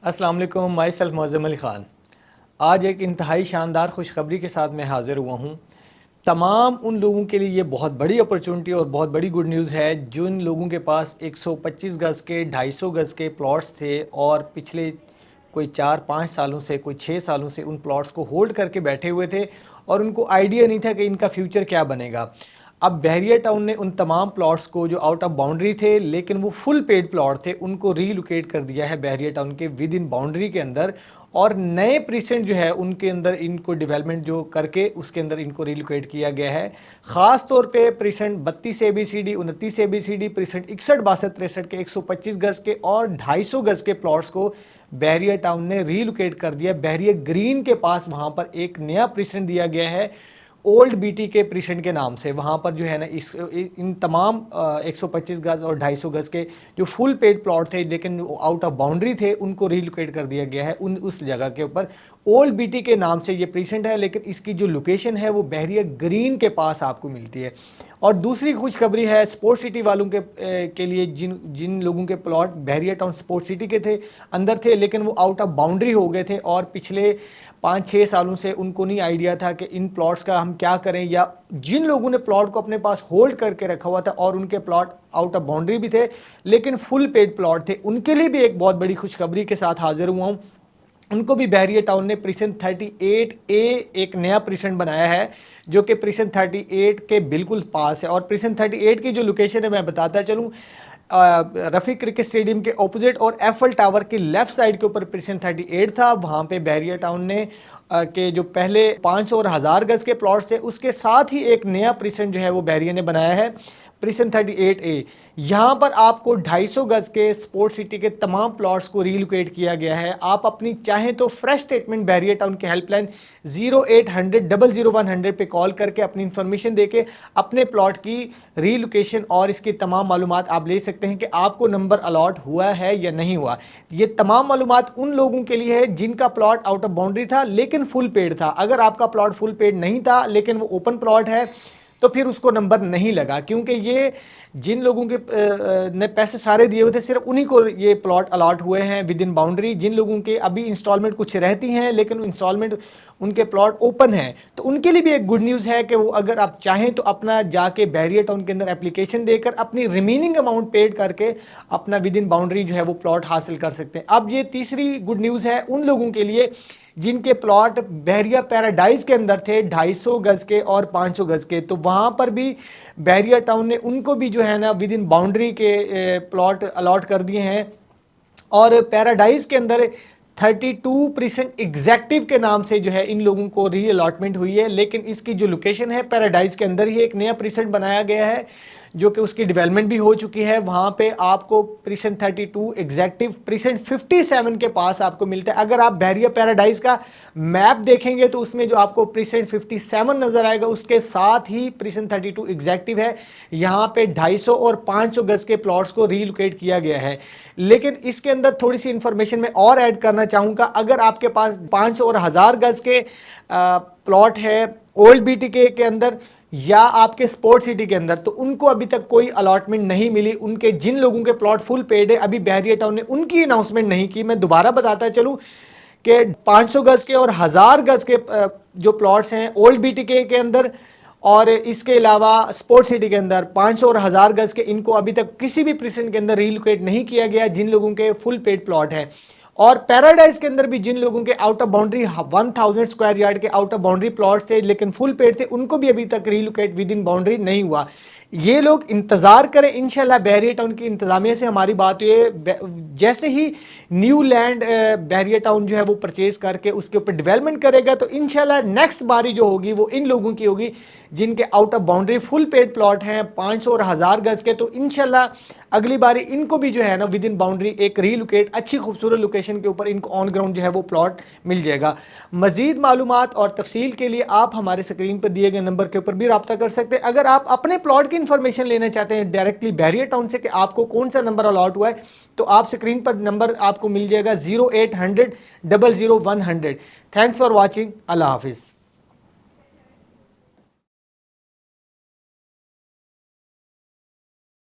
अस्सलाम वालेकुम, my self Mauzam Ali Khan. आज एक इंतहाई शानदार खुशखबरी के साथ मैं हाज़िर हुआ हूँ। तमाम उन लोगों के लिए ये बहुत बड़ी अपॉर्चुनिटी और बहुत बड़ी गुड न्यूज़ है जिन लोगों के पास 125 गज़ के 250 गज़ के प्लॉट्स थे और पिछले कोई 4-5 सालों से, कोई 6 सालों से उन प्लॉट्स को होल्ड करके बैठे हुए थे और उनको आइडिया नहीं था कि इनका फ्यूचर क्या बनेगा। अब बहरिया टाउन ने उन तमाम प्लॉट्स को जो आउट ऑफ बाउंड्री थे लेकिन वो फुल पेड प्लॉट थे, उनको रीलोकेट कर दिया है बहरिया टाउन के विद इन बाउंड्री के अंदर। और नए प्रीसेंट जो है उनके अंदर इनको डेवलपमेंट जो करके उसके अंदर इनको रिलोकेट किया गया है। ख़ास तौर पे प्रीसेंट 32 ABCD, 29 ABCD, प्रीसेंट 61, 62, 63 के 125 गज़ के और 250 गज़ के प्लॉट्स को बहरिया टाउन ने रीलोकेट कर दिया। बहरिया ग्रीन के पास वहाँ पर एक नया प्रीसेंट दिया गया है ओल्ड बीटी के प्रीसेंट के नाम से। वहाँ पर जो है ना इन तमाम 125 गज़ और 250 गज़ के जो फुल पेड प्लॉट थे लेकिन आउट ऑफ बाउंड्री थे उनको रिलोकेट कर दिया गया है उस जगह के ऊपर। ओल्ड बीटी के नाम से ये प्रीसेंट है लेकिन इसकी जो लोकेशन है वो बहरिया ग्रीन के पास आपको मिलती है। और दूसरी खुशखबरी है स्पोर्ट सिटी वालों के लिए जिन जिन लोगों के प्लॉट बहरिया टाउन स्पोर्ट सिटी के थे अंदर थे लेकिन वो आउट ऑफ बाउंड्री हो गए थे और पिछले 5-6 सालों से उनको नहीं आइडिया था कि इन प्लॉट्स का हम क्या करें, या जिन लोगों ने प्लॉट को अपने पास होल्ड करके रखा हुआ था और उनके प्लॉट आउट ऑफ बाउंड्री भी थे लेकिन फुल पेड प्लॉट थे, उनके लिए भी एक बहुत बड़ी खुशखबरी के साथ हाजिर हुआ हूँ। उनको भी बहरिया टाउन ने प्रीसेंट 38A एक नया प्रीसेंट बनाया है जो कि प्रीसेंट 38 के बिल्कुल पास है। और प्रीसेंट 38 की जो लोकेशन है मैं बताता चलूँ, रफ़ी क्रिकेट स्टेडियम के ऑपोजिट और एफएल टावर के लेफ्ट साइड के ऊपर प्रीसेंट 38 था। वहाँ पे बहरिया टाउन ने के जो पहले 500 और 1000 गज़ के प्लॉट्स थे उसके साथ ही एक नया प्रीसेंट जो है वो बहरिया ने बनाया है प्रीसेंट 38A। यहाँ पर आपको 250 गज़ के स्पोर्ट सिटी के तमाम प्लॉट्स को रीलोकेट किया गया है। आप अपनी चाहें तो फ्रेश स्टेटमेंट बहरिया टाउन के हेल्पलाइन 0800 00100 पे कॉल करके अपनी इन्फॉर्मेशन देके अपने प्लॉट की रीलोकेशन और इसकी तमाम मालूमात आप ले सकते हैं कि आपको नंबर अलॉट हुआ है या नहीं हुआ। ये तमाम मालूमात उन लोगों के लिए है जिनका प्लॉट आउट ऑफ बाउंड्री था लेकिन फुल पेड था। अगर आपका प्लॉट फुल पेड नहीं था लेकिन वो ओपन प्लॉट है तो फिर उसको नंबर नहीं लगा, क्योंकि ये जिन लोगों के ने पैसे सारे दिए हुए थे सिर्फ उन्हीं को ये प्लॉट अलॉट हुए हैं विद इन बाउंड्री। जिन लोगों के अभी इंस्टॉलमेंट कुछ रहती हैं लेकिन इंस्टॉलमेंट उनके प्लॉट ओपन हैं तो उनके लिए भी एक गुड न्यूज़ है कि वो अगर आप चाहें तो अपना जाके बहरिया टाउन के अंदर एप्लीकेशन देकर अपनी रिमेनिंग अमाउंट पेड करके अपना विद इन बाउंड्री जो है वो प्लॉट हासिल कर सकते हैं। अब ये तीसरी गुड न्यूज़ है उन लोगों के लिए जिनके प्लॉट बहरिया पैराडाइज के अंदर थे 250 गज़ के और 500 गज़ के, तो वहाँ पर भी बहरिया टाउन ने उनको भी जो है ना विद इन बाउंड्री के प्लॉट अलॉट कर दिए हैं। और पैराडाइज के अंदर 32% एग्जैक्टिव के नाम से जो है इन लोगों को री अलॉटमेंट हुई है लेकिन इसकी जो लोकेशन है पैराडाइज के अंदर ही एक नया प्रीसेंट बनाया गया है जो कि उसकी डेवलपमेंट भी हो चुकी है। वहाँ पे आपको प्रीसेंट 32 एग्जैक्टिव प्रीसेंट 57 के पास आपको मिलता है। अगर आप बहरिया पैराडाइज का मैप देखेंगे तो उसमें जो आपको प्रीसेंट 57 नज़र आएगा उसके साथ ही प्रीसेंट 32 एग्जैक्टिव है। यहाँ पे 250 और 500 गज़ के प्लॉट्स को रीलोकेट किया गया है। लेकिन इसके अंदर थोड़ी सी इंफॉर्मेशन मैं और ऐड करना चाहूँगा। अगर आपके पास 500 और 1000 गज़ के प्लॉट है ओल्ड बीटी के अंदर या आपके स्पोर्ट सिटी के अंदर तो उनको अभी तक कोई अलॉटमेंट नहीं मिली। उनके जिन लोगों के प्लॉट फुल पेड है अभी बहरिया टाउन ने उनकी अनाउंसमेंट नहीं की। मैं दोबारा बताता चलूं कि 500 गज़ के और 1000 गज़ के जो प्लॉट्स हैं ओल्ड बीटी के अंदर और इसके अलावा स्पोर्ट सिटी के अंदर 500 और 1000 गज़ के, इनको अभी तक किसी भी प्रीसेंट के अंदर रीलोकेट नहीं किया गया जिन लोगों के फुल पेड प्लॉट है। और पैराडाइज के अंदर भी जिन लोगों के out of boundary 1000 square yard के आउट ऑफ बाउंड्री प्लॉट थे लेकिन फुल पेड थे उनको भी अभी तक रीलोकेट विद इन बाउंड्री नहीं हुआ। ये लोग इंतजार करें, इंशाल्लाह बहरिया टाउन की इंतजामिया से हमारी बात हुई जैसे ही न्यू लैंड बहरिया टाउन जो है वो परचेज करके उसके ऊपर डेवलपमेंट करेगा तो इंशाल्लाह नेक्स्ट बारी जो होगी वो इन लोगों की होगी जिनके out of boundary full paid plot हैं 500 और 1000 गज़ के। तो इंशाल्लाह अगली बारी इनको भी जो है ना विद इन बाउंड्री एक रीलोकेट अच्छी खूबसूरत लोकेशन के ऊपर इनको ऑन ग्राउंड जो है वो प्लॉट मिल जाएगा। मजीद मालूमात और तफसील के लिए आप हमारे स्क्रीन पर दिए गए नंबर के ऊपर भी रब्ता कर सकते हैं। अगर आप अपने प्लॉट की इंफॉर्मेशन लेना चाहते हैं डायरेक्टली बहरिया टाउन से कि आपको कौन सा नंबर अलॉट हुआ है तो आप स्क्रीन पर नंबर आपको मिल जाएगा 0800 00100। Thanks for watching. अल्लाह हाफिज़।